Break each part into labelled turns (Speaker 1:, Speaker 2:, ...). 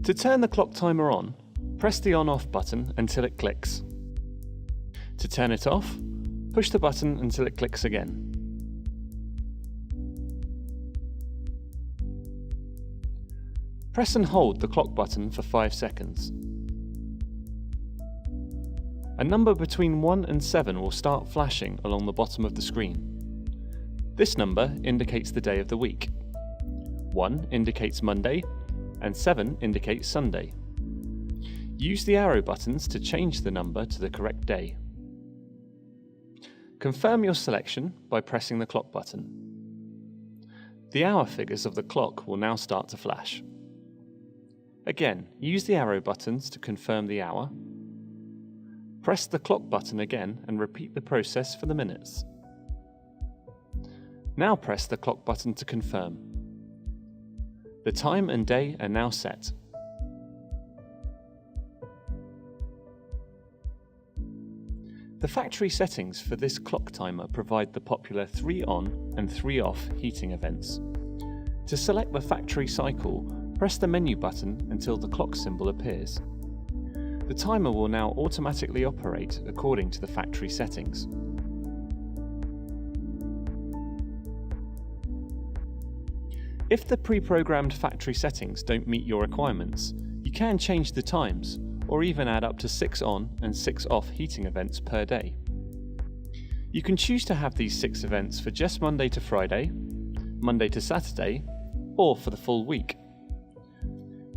Speaker 1: To turn the clock timer on, press the on-off button until it clicks. To turn it off, push the button until it clicks again. Press and hold the clock button for 5 seconds. A number between 1 and 7 will start flashing along the bottom of the screen. This number indicates the day of the week. 1 indicates Monday, and 7 indicates Sunday. Use the arrow buttons to change the number to the correct day. Confirm your selection by pressing the clock button. The hour figures of the clock will now start to flash. Again, use the arrow buttons to confirm the hour. Press the clock button again and repeat the process for the minutes. Now press the clock button to confirm. The time and day are now set. The factory settings for this clock timer provide the popular 3 on and 3 off heating events. To select the factory cycle, press the menu button until the clock symbol appears. The timer will now automatically operate according to the factory settings. If the pre-programmed factory settings don't meet your requirements, you can change the times, or even add up to 6 on and 6 off heating events per day. You can choose to have these 6 events for just Monday to Friday, Monday to Saturday, or for the full week.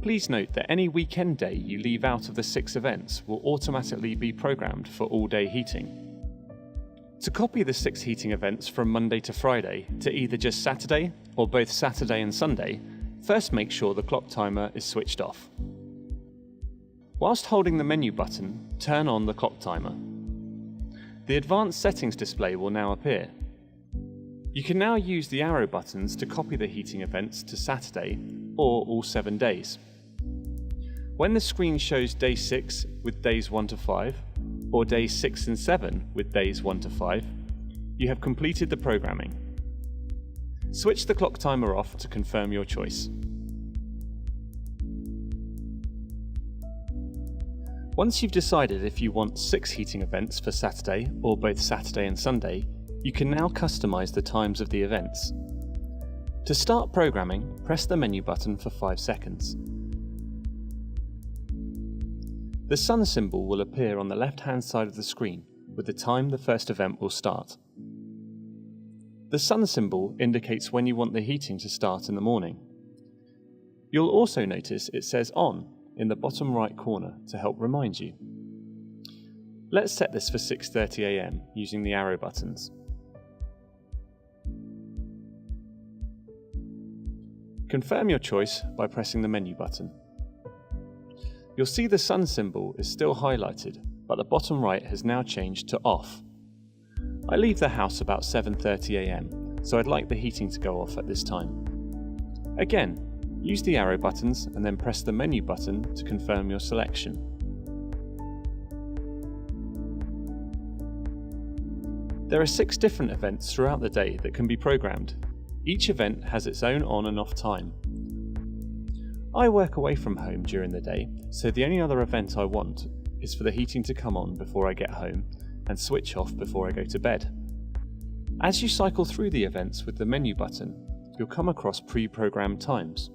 Speaker 1: Please note that any weekend day you leave out of the 6 events will automatically be programmed for all-day heating. To copy the 6 heating events from Monday to Friday to either just Saturday or both Saturday and Sunday, first make sure the clock timer is switched off. Whilst holding the menu button, turn on the clock timer. The advanced settings display will now appear. You can now use the arrow buttons to copy the heating events to Saturday or all 7 days. When the screen shows day 6 with days 1 to 5, or days 6 and 7 with days 1 to 5, you have completed the programming. Switch the clock timer off to confirm your choice. Once you've decided if you want 6 heating events for Saturday or both Saturday and Sunday, you can now customize the times of the events. To start programming, press the menu button for 5 seconds. The sun symbol will appear on the left-hand side of the screen with the time the first event will start. The sun symbol indicates when you want the heating to start in the morning. You'll also notice it says on in the bottom right corner to help remind you. Let's set this for 6:30 AM using the arrow buttons. Confirm your choice by pressing the menu button. You'll see the sun symbol is still highlighted, but the bottom right has now changed to off. I leave the house about 7:30 AM, so I'd like the heating to go off at this time. Again, use the arrow buttons and then press the menu button to confirm your selection. There are 6 different events throughout the day that can be programmed. Each event has its own on and off time. I work away from home during the day, so the only other event I want is for the heating to come on before I get home and switch off before I go to bed. As you cycle through the events with the menu button, you'll come across pre-programmed times.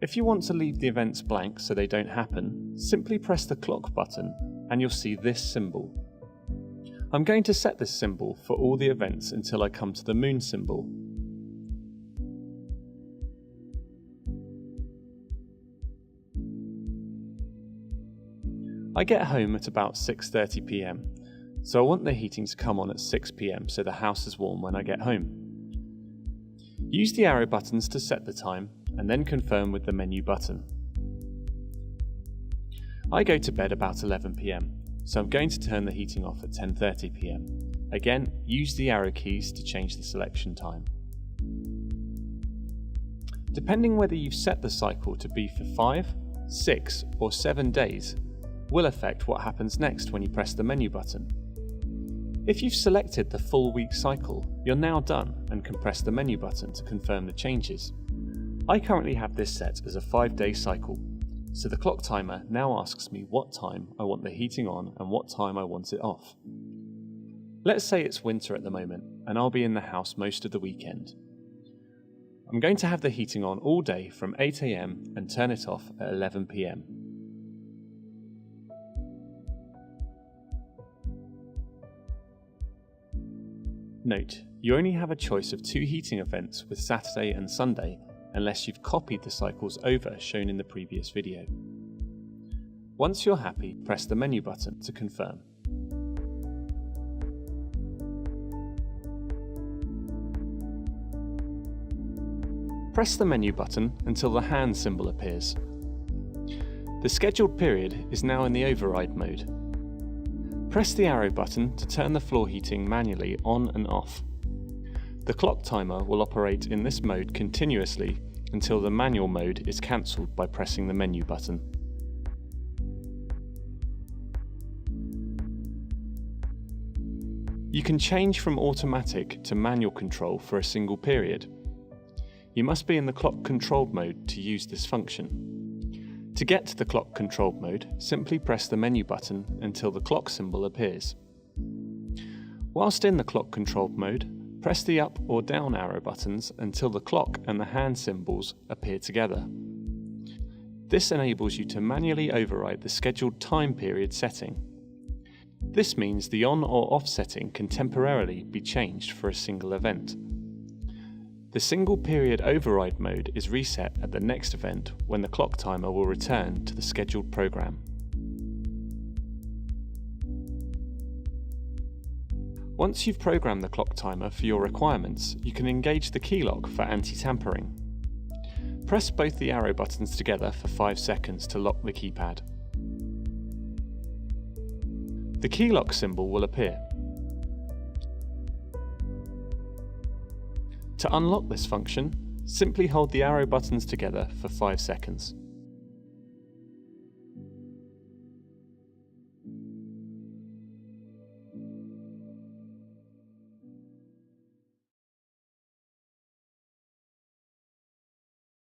Speaker 1: If you want to leave the events blank so they don't happen, simply press the clock button and you'll see this symbol. I'm going to set this symbol for all the events until I come to the moon symbol. I get home at about 6:30 PM, so I want the heating to come on at 6 PM so the house is warm when I get home. Use the arrow buttons to set the time and then confirm with the menu button. I go to bed about 11 PM, so I'm going to turn the heating off at 10:30 PM. Again, use the arrow keys to change the selection time. Depending whether you've set the cycle to be for 5, 6 or 7 days, will affect what happens next when you press the menu button. If you've selected the full week cycle, you're now done and can press the menu button to confirm the changes. I currently have this set as a 5-day cycle, So the clock timer now asks me what time I want the heating on and what time I want it off. Let's say it's winter at the moment and I'll be in the house most of the weekend. I'm going to have the heating on all day from 8 AM and turn it off at 11 PM. Note, you only have a choice of 2 heating events with Saturday and Sunday unless you've copied the cycles over shown in the previous video. Once you're happy, press the menu button to confirm. Press the menu button until the hand symbol appears. The scheduled period is now in the override mode. Press the arrow button to turn the floor heating manually on and off. The clock timer will operate in this mode continuously until the manual mode is cancelled by pressing the menu button. You can change from automatic to manual control for a single period. You must be in the clock controlled mode to use this function. To get to the clock controlled mode, simply press the menu button until the clock symbol appears. Whilst in the clock controlled mode, press the up or down arrow buttons until the clock and the hand symbols appear together. This enables you to manually override the scheduled time period setting. This means the on or off setting can temporarily be changed for a single event. The single period override mode is reset at the next event when the clock timer will return to the scheduled program. Once you've programmed the clock timer for your requirements, you can engage the key lock for anti-tampering. Press both the arrow buttons together for 5 seconds to lock the keypad. The key lock symbol will appear. To unlock this function, simply hold the arrow buttons together for 5 seconds.